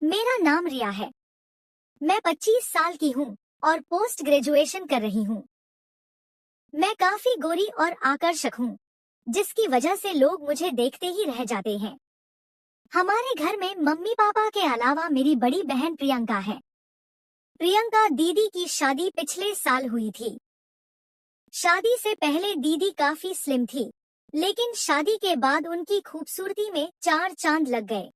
मेरा नाम रिया है। मैं 25 साल की हूँ और पोस्ट ग्रेजुएशन कर रही हूँ। मैं काफी गोरी और आकर्षक हूँ, जिसकी वजह से लोग मुझे देखते ही रह जाते हैं। हमारे घर में मम्मी पापा के अलावा मेरी बड़ी बहन प्रियंका है। प्रियंका दीदी की शादी पिछले साल हुई थी। शादी से पहले दीदी काफी स्लिम थी, लेकिन शादी के बाद उनकी खूबसूरती में चार चांद लग गए।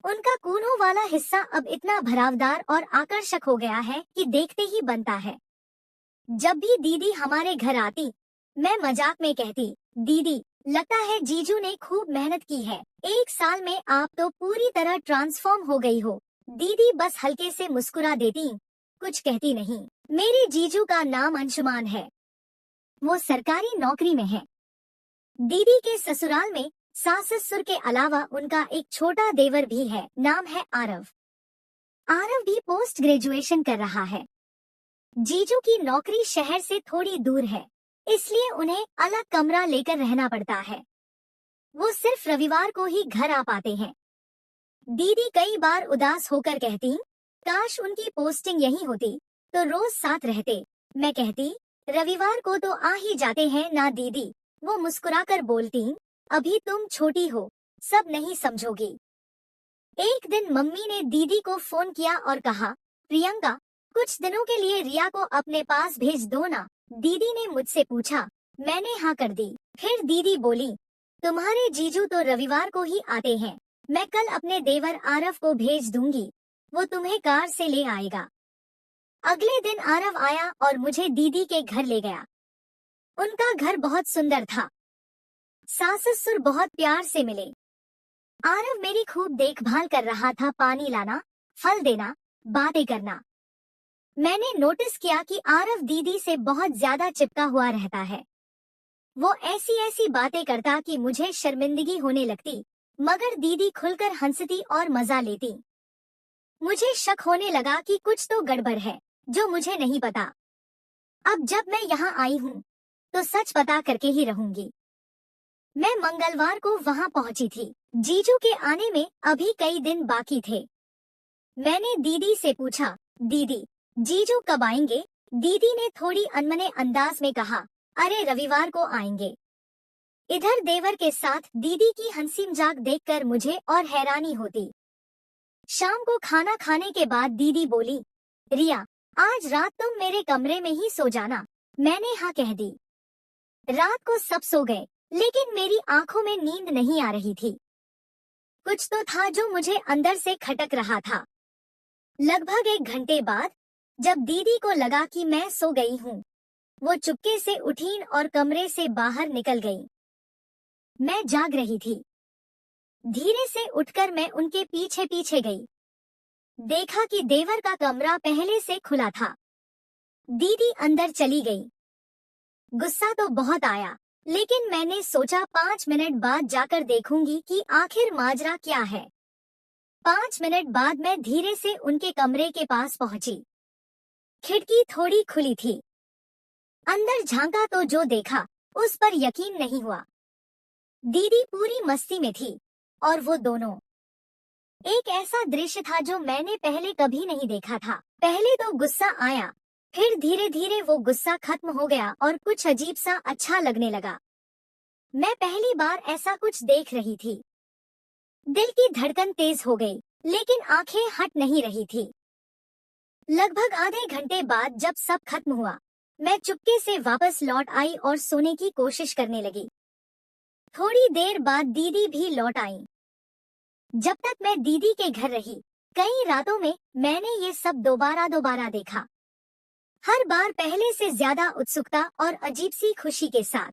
उनका कूल्हों वाला हिस्सा अब इतना भरावदार और आकर्षक हो गया है कि देखते ही बनता है। जब भी दीदी हमारे घर आती, मैं मजाक में कहती, दीदी, लगता है जीजू ने खूब मेहनत की है। 1 साल में आप तो पूरी तरह ट्रांसफॉर्म हो गई हो। दीदी बस हल्के से मुस्कुरा देती, कुछ कहती नहीं। मेरे जीजू का नाम अंशुमान है। वो सरकारी नौकरी में है। दीदी के ससुराल में सास ससुर के अलावा उनका एक छोटा देवर भी है, नाम है आरव। आरव भी पोस्ट ग्रेजुएशन कर रहा है। जीजू की नौकरी शहर से थोड़ी दूर है, इसलिए उन्हें अलग कमरा लेकर रहना पड़ता है। वो सिर्फ रविवार को ही घर आ पाते हैं। दीदी कई बार उदास होकर कहती, काश उनकी पोस्टिंग यहीं होती तो रोज साथ रहते। मैं कहती, रविवार को तो आ ही जाते हैं ना दीदी। वो मुस्कुराकर बोलती, अभी तुम छोटी हो, सब नहीं समझोगी। एक दिन मम्मी ने दीदी को फोन किया और कहा, प्रियंका, कुछ दिनों के लिए रिया को अपने पास भेज दो ना। दीदी ने मुझसे पूछा, मैंने हाँ कर दी। फिर दीदी बोली, तुम्हारे जीजू तो रविवार को ही आते हैं। मैं कल अपने देवर आरव को भेज दूंगी, वो तुम्हें कार से ले आएगा। अगले दिन आरव आया और मुझे दीदी के घर ले गया। उनका घर बहुत सुंदर था। सास ससुर बहुत प्यार से मिले। आरव मेरी खूब देखभाल कर रहा था, पानी लाना, फल देना, बातें करना। मैंने नोटिस किया कि आरव दीदी से बहुत ज्यादा चिपका हुआ रहता है। वो ऐसी ऐसी बातें करता कि मुझे शर्मिंदगी होने लगती, मगर दीदी खुलकर हंसती और मजा लेती। मुझे शक होने लगा कि कुछ तो गड़बड़ है, जो मुझे नहीं पता। अब जब मैं यहाँ आई हूँ, तो सच पता करके ही रहूंगी। मैं मंगलवार को वहाँ पहुँची थी। जीजू के आने में अभी कई दिन बाकी थे। मैंने दीदी से पूछा, दीदी, जीजू कब आएंगे? दीदी ने थोड़ी अनमने अंदाज में कहा, अरे रविवार को आएंगे। इधर देवर के साथ दीदी की हंसी मजाक देखकर मुझे और हैरानी होती। शाम को खाना खाने के बाद दीदी बोली, रिया, आज रात तुम मेरे कमरे में ही सो जाना। मैंने हाँ कह दी। रात को सब सो गए, लेकिन मेरी आंखों में नींद नहीं आ रही थी। कुछ तो था जो मुझे अंदर से खटक रहा था। लगभग 1 घंटे बाद, जब दीदी को लगा कि मैं सो गई हूँ, वो चुपके से उठी और कमरे से बाहर निकल गई। मैं जाग रही थी। धीरे से उठकर मैं उनके पीछे पीछे गई। देखा कि देवर का कमरा पहले से खुला था। दीदी अंदर चली गई। गुस्सा तो बहुत आया, लेकिन मैंने सोचा 5 मिनट बाद जाकर देखूंगी कि आखिर माजरा क्या है। 5 मिनट बाद मैं धीरे से उनके कमरे के पास पहुंची। खिड़की थोड़ी खुली थी। अंदर झांका तो जो देखा, उस पर यकीन नहीं हुआ। दीदी पूरी मस्ती में थी और वो दोनों। एक ऐसा दृश्य था जो मैंने पहले कभी नहीं देखा था। पहले तो गुस्सा आया, फिर धीरे धीरे वो गुस्सा खत्म हो गया और कुछ अजीब सा अच्छा लगने लगा। मैं पहली बार ऐसा कुछ देख रही थी। दिल की धड़कन तेज हो गई, लेकिन आंखें हट नहीं रही थी। लगभग आधे घंटे बाद जब सब खत्म हुआ, मैं चुपके से वापस लौट आई और सोने की कोशिश करने लगी। थोड़ी देर बाद दीदी भी लौट आई। जब तक मैं दीदी के घर रही, कई रातों में मैंने ये सब दोबारा देखा। हर बार पहले से ज्यादा उत्सुकता और अजीब सी खुशी के साथ।